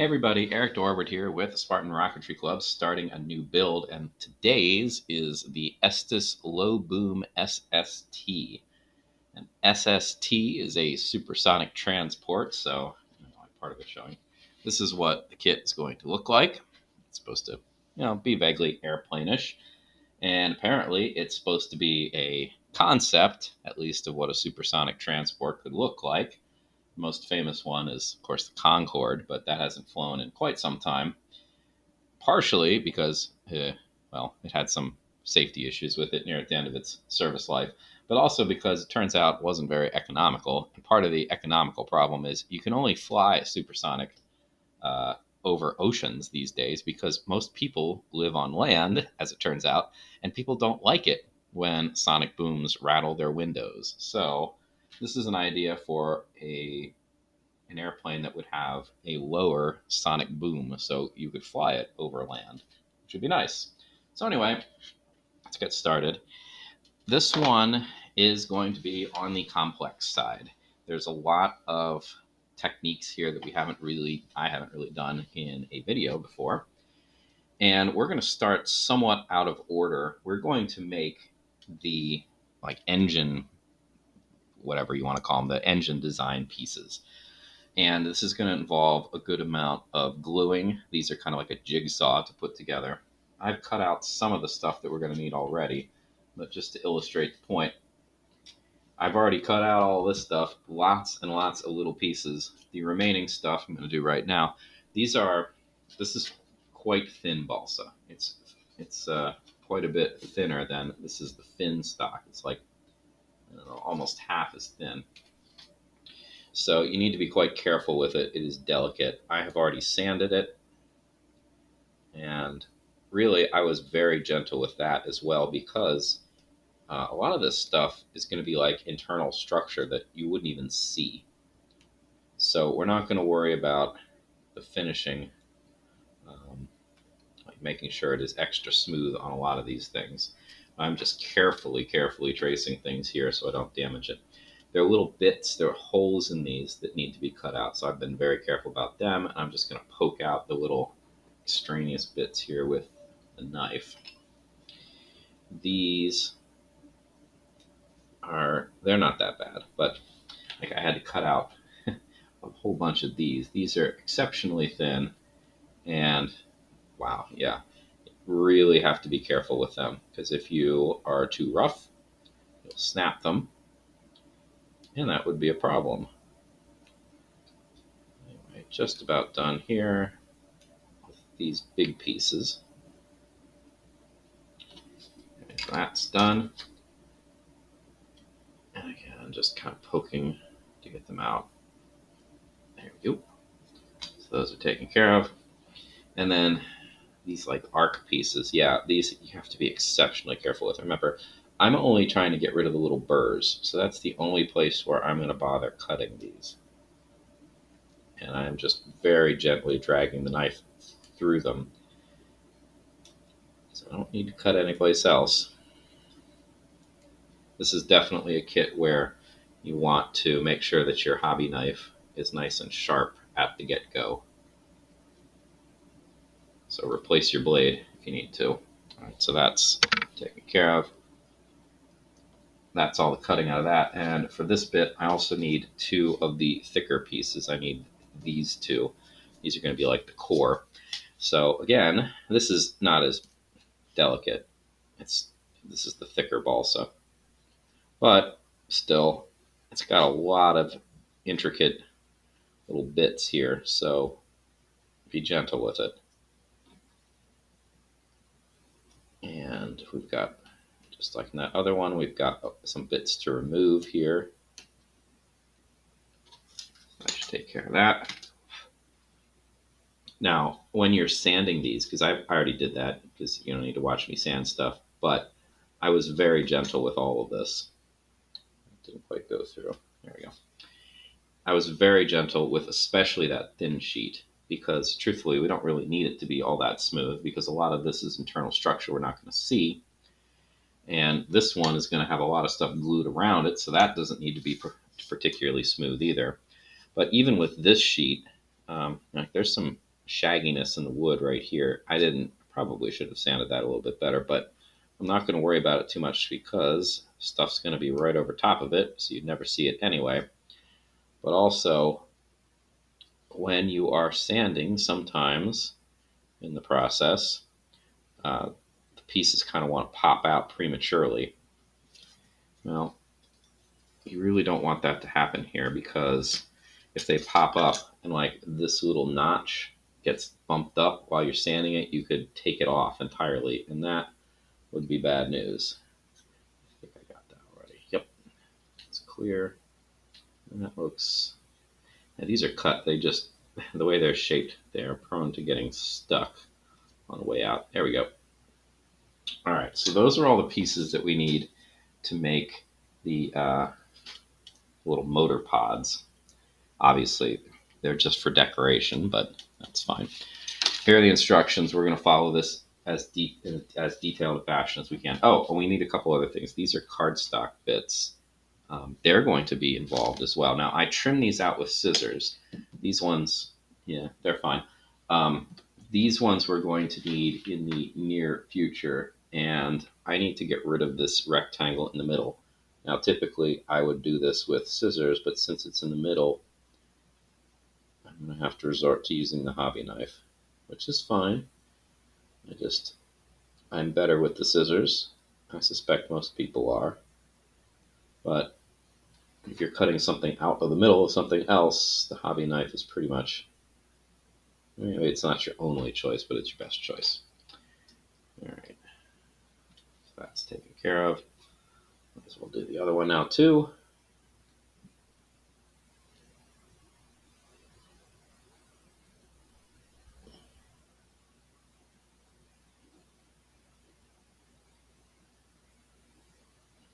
Hey everybody, Eric Dorward here with Spartan Rocketry Club, starting a new build, and today's is the Estes Low Boom SST. An SST is a supersonic transport, so part of it showing. This is what the kit is going to look like. It's supposed to, be vaguely airplane-ish, and apparently it's supposed to be a concept, at least, of what a supersonic transport could look like. The most famous one is, of course, the Concorde, but that hasn't flown in quite some time. Partially because, it had some safety issues with it near the end of its service life, but also because it turns out it wasn't very economical. And part of the economical problem is you can only fly a supersonic uh, over oceans these days because most people live on land, as it turns out, and people don't like it when sonic booms rattle their windows. So this is an idea for an airplane that would have a lower sonic boom, so you could fly it over land, which would be nice. So anyway, let's get started. This one is going to be on the complex side. There's a lot of techniques here that I haven't really done in a video before. And we're going to start somewhat out of order. We're going to make the engine, whatever you want to call them, the engine design pieces. And this is going to involve a good amount of gluing. These are kind of like a jigsaw to put together. I've cut out some of the stuff that we're going to need already, but just to illustrate the point, I've already cut out all this stuff, lots and lots of little pieces. The remaining stuff I'm going to do right now. This is quite thin balsa. It's quite a bit thinner than this is the fin stock. It's like, I don't know, almost half as thin. So you need to be quite careful with it. It is delicate. I have already sanded it, and really I was very gentle with that as well because a lot of this stuff is going to be like internal structure that you wouldn't even see. So we're not going to worry about the finishing, like making sure it is extra smooth on a lot of these things. I'm just carefully tracing things here so I don't damage it. There are little bits, there are holes in these that need to be cut out, so I've been very careful about them. I'm just going to poke out the little extraneous bits here with a knife. These they're not that bad, but I had to cut out a whole bunch of these. These are exceptionally thin, and wow, yeah, really have to be careful with them because if you are too rough, you'll snap them, and that would be a problem. Anyway, just about done here with these big pieces. And that's done. And again, just kind of poking to get them out. There we go. So those are taken care of. And then these like arc pieces, yeah, these you have to be exceptionally careful with. Remember, I'm only trying to get rid of the little burrs, so that's the only place where I'm going to bother cutting these. And I'm just very gently dragging the knife through them. So I don't need to cut anyplace else. This is definitely a kit where you want to make sure that your hobby knife is nice and sharp at the get-go. So replace your blade if you need to. All right, so that's taken care of. That's all the cutting out of that. And for this bit, I also need two of the thicker pieces. I need these two. These are going to be like the core. So again, this is not as delicate. This is the thicker balsa. But still, it's got a lot of intricate little bits here, so be gentle with it. And we've got, just like in that other one, we've got some bits to remove here. I should take care of that. Now, when you're sanding these, because I already did that, because you don't need to watch me sand stuff, but I was very gentle with all of this. Didn't quite go through. There we go. I was very gentle with especially that thin sheet because truthfully, we don't really need it to be all that smooth because a lot of this is internal structure we're not going to see. And this one is going to have a lot of stuff glued around it, so that doesn't need to be particularly smooth either. But even with this sheet, there's some shagginess in the wood right here. Probably should have sanded that a little bit better, but I'm not going to worry about it too much because stuff's going to be right over top of it, so you'd never see it anyway. But also, when you are sanding, sometimes in the process, the pieces kind of want to pop out prematurely. Well, you really don't want that to happen here, because if they pop up and like this little notch gets bumped up while you're sanding it, you could take it off entirely, and that would be bad news. I think I got that already. Yep, it's clear. And that looks. Now these are cut. They just the way they're shaped, they're prone to getting stuck on the way out. There we go. All right, so those are all the pieces that we need to make the little motor pods. Obviously, they're just for decoration, but that's fine. Here are the instructions. We're going to follow this as detailed a fashion as we can. Oh, and we need a couple other things. These are cardstock bits. They're going to be involved as well. Now, I trim these out with scissors. These ones, yeah, they're fine. These ones we're going to need in the near future, and I need to get rid of this rectangle in the middle. Now, typically, I would do this with scissors, but since it's in the middle, I'm going to have to resort to using the hobby knife, which is fine. I'm better with the scissors. I suspect most people are. But if you're cutting something out of the middle of something else, the hobby knife is pretty much, maybe it's not your only choice, but it's your best choice. All right, so that's taken care of. Might as well do the other one now too.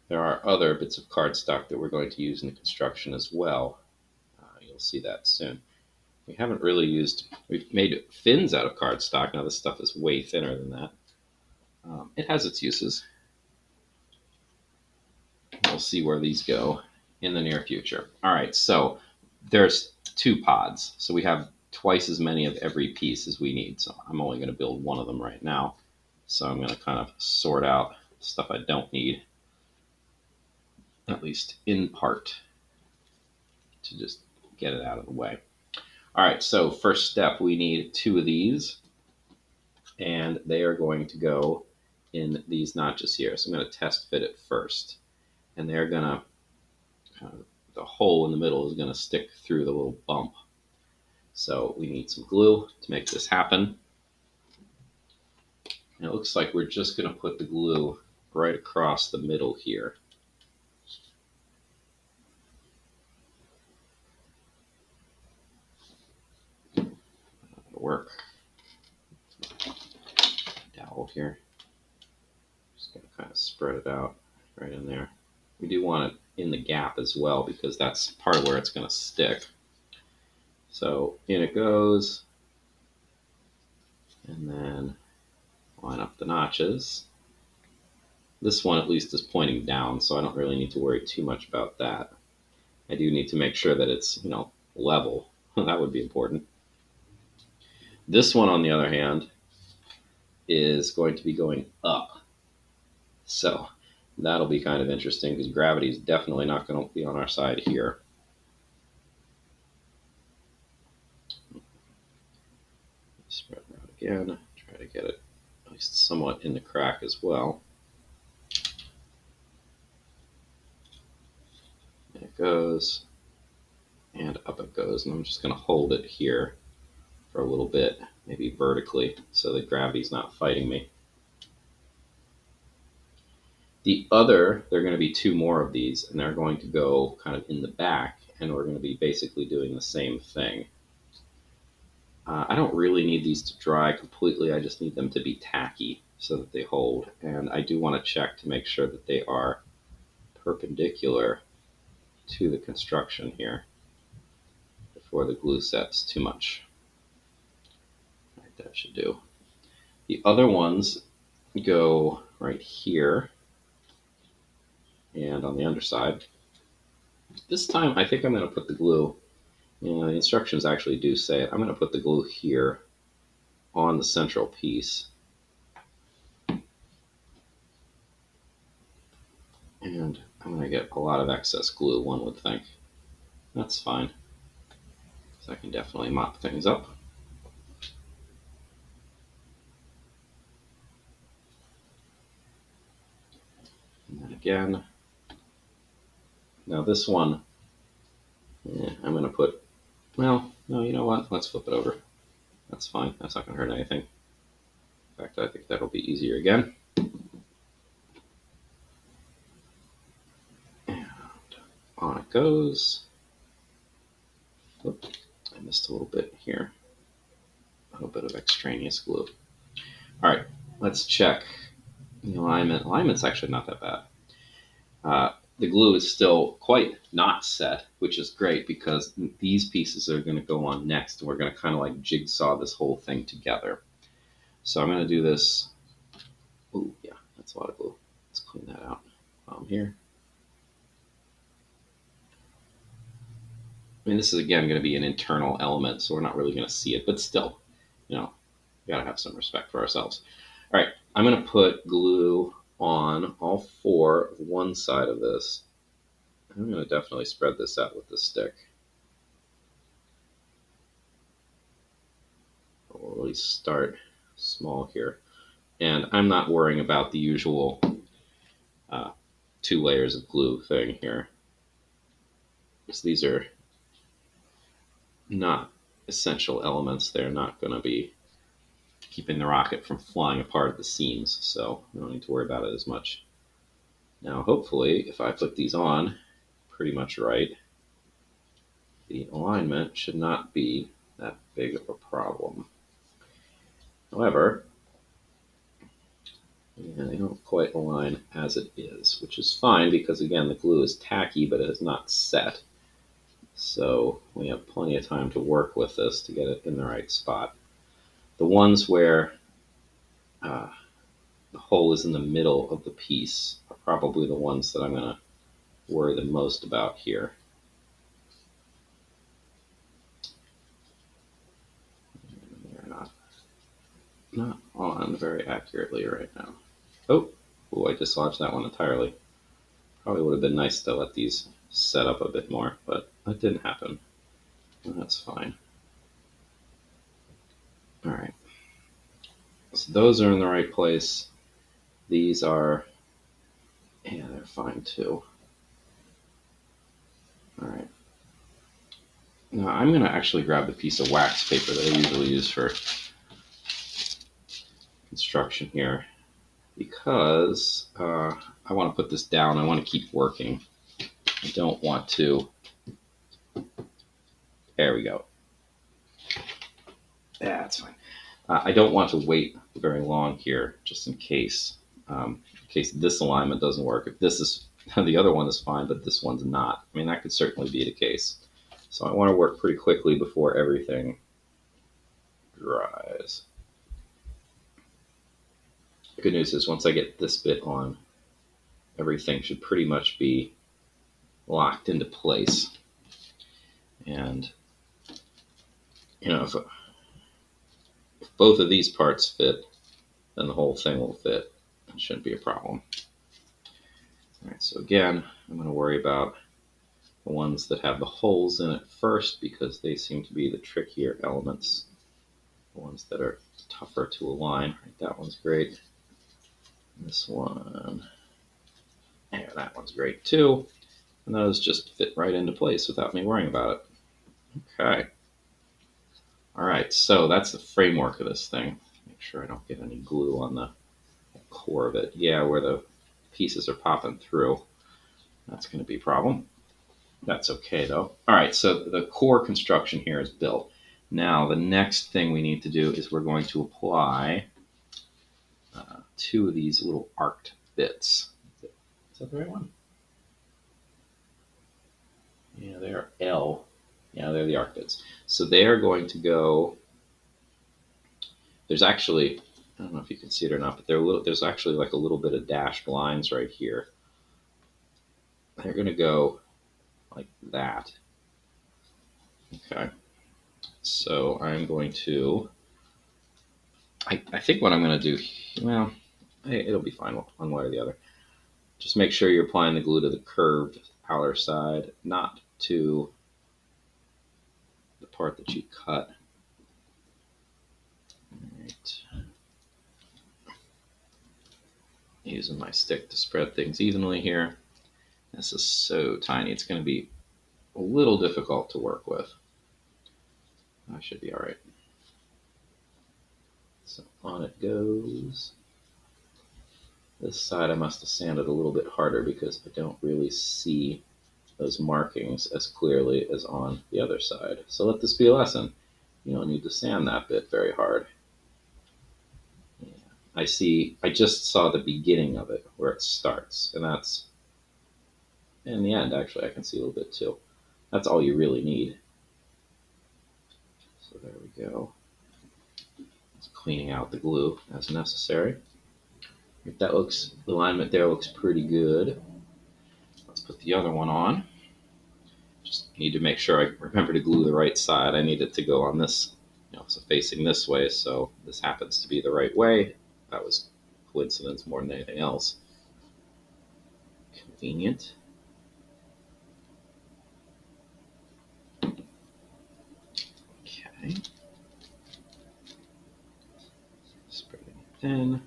There are other bits of cardstock that we're going to use in the construction as well. You'll see that soon. We haven't really we've made fins out of cardstock. Now this stuff is way thinner than that. It has its uses. We'll see where these go in the near future. All right, so there's 2 pods. So we have twice as many of every piece as we need. So I'm only going to build one of them right now. So I'm going to kind of sort out stuff I don't need, at least in part, to just get it out of the way. All right, so first step, we need 2 of these, and they are going to go in these notches here. So I'm going to test fit it first, and they're going to, the hole in the middle is going to stick through the little bump. So we need some glue to make this happen. And it looks like we're just going to put the glue right across the middle here. That'll work. Dowel here. Just going to kind of spread it out right in there. We do want it in the gap as well, because that's part of where it's going to stick. So in it goes, and then line up the notches. This one at least is pointing down, so I don't really need to worry too much about that. I do need to make sure that it's, level. That would be important. This one, on the other hand, is going to be going up. So that'll be kind of interesting, because gravity is definitely not going to be on our side here. Spread it out again. Try to get it at least somewhat in the crack as well. There it goes. And up it goes. And I'm just going to hold it here for a little bit, maybe vertically, so that gravity's not fighting me. There are going to be 2 more of these, and they're going to go kind of in the back, and we're going to be basically doing the same thing. I don't really need these to dry completely. I just need them to be tacky so that they hold. And I do want to check to make sure that they are perpendicular to the construction here before the glue sets too much. All right, that should do. The other ones go right here and on the underside. This time I think I'm going to put the glue, the instructions actually do say it, I'm going to put the glue here on the central piece. And I'm going to get a lot of excess glue, one would think. That's fine. So I can definitely mop things up. And then again. Now this one, I'm going to put, well, no, you know what? Let's flip it over. That's fine. That's not going to hurt anything. In fact, I think that'll be easier again. And on it goes. Oops, I missed a little bit here. A little bit of extraneous glue. All right, let's check the alignment. Alignment's actually not that bad. The glue is still quite not set, which is great because these pieces are going to go on next, and we're going to kind of like jigsaw this whole thing together. So I'm going to do this. Ooh, yeah, that's a lot of glue. Let's clean that out while I'm here. I mean, this is again going to be an internal element, so we're not really going to see it, but still, you know, we got to have some respect for ourselves. All right, I'm going to put glue on all four of one side of this. I'm going to definitely spread this out with the stick. We'll really start small here. And I'm not worrying about the usual 2 layers of glue thing here, because these are not essential elements. They're not going to be keeping the rocket from flying apart at the seams, so we don't need to worry about it as much. Now, hopefully, if I put these on pretty much right, the alignment should not be that big of a problem. However, they don't quite align as it is, which is fine because, again, the glue is tacky, but it is not set. So we have plenty of time to work with this to get it in the right spot. The ones where the hole is in the middle of the piece are probably the ones that I'm going to worry the most about here. They're not on very accurately right now. Oh, I dislodged that one entirely. Probably would have been nice to let these set up a bit more, but that didn't happen. That's fine. All right. So those are in the right place. These are, yeah, they're fine too. All right. Now I'm going to actually grab the piece of wax paper that I usually use for construction here, because I want to put this down. I want to keep working. I don't want to. There we go. Yeah, that's fine. I don't want to wait very long here, just in case this alignment doesn't work. If this is the other one is fine, but this one's not. I mean, that could certainly be the case. So I want to work pretty quickly before everything dries. The good news is once I get this bit on, everything should pretty much be locked into place. And, you know, if both of these parts fit, then the whole thing will fit. It shouldn't be a problem. All right, so again, I'm going to worry about the ones that have the holes in it first, because they seem to be the trickier elements. The ones that are tougher to align. Right, that one's great. This one, yeah, that one's great too. And those just fit right into place without me worrying about it. Okay. All right, so that's the framework of this thing. Make sure I don't get any glue on the core of it. Yeah, where the pieces are popping through. That's going to be a problem. That's okay though. All right, so the core construction here is built. Now the next thing we need to do is we're going to apply 2 of these little arced bits. Is that the right one? Yeah, they're L. Yeah, they're the arc bits. So they are going to go. There's actually, I don't know if you can see it or not, but there's actually like a little bit of dashed lines right here. They're going to go like that. Okay. So I'm going to I think what I'm going to do, well, it'll be fine one way or the other. Just make sure you're applying the glue to the curved outer side, not to the part that you cut. All right. Using my stick to spread things evenly here. This is so tiny, it's going to be a little difficult to work with. I should be all right. So on it goes. This side I must have sanded a little bit harder because I don't really see those markings as clearly as on the other side. So let this be a lesson. You don't need to sand that bit very hard. Yeah. I just saw the beginning of it where it starts, and that's, in the end actually I can see a little bit too. That's all you really need. So there we go. Just cleaning out the glue as necessary. That looks, the alignment there looks pretty good. Let's put the other one on. Just need to make sure I remember to glue the right side. I need it to go on this, so facing this way, so this happens to be the right way. That was coincidence more than anything else. Convenient. Okay. Spreading it thin.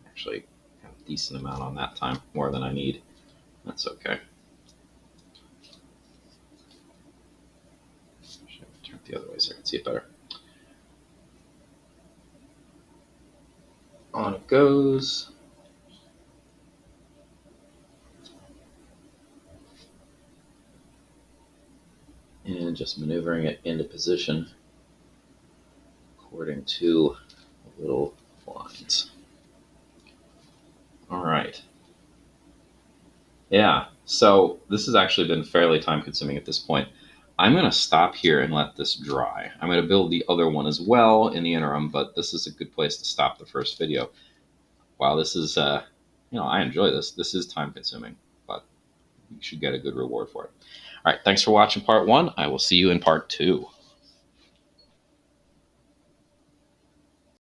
Actually, got a decent amount on that time, more than I need. That's okay. Should turn it the other way so I can see it better. On it goes. And just maneuvering it into position according to the little lines. All right. Yeah, so this has actually been fairly time consuming at this point. I'm going to stop here and let this dry. I'm going to build the other one as well in the interim, but this is a good place to stop the first video. Wow, this is, I enjoy this. This is time consuming, but you should get a good reward for it. All right, thanks for watching part 1. I will see you in part 2.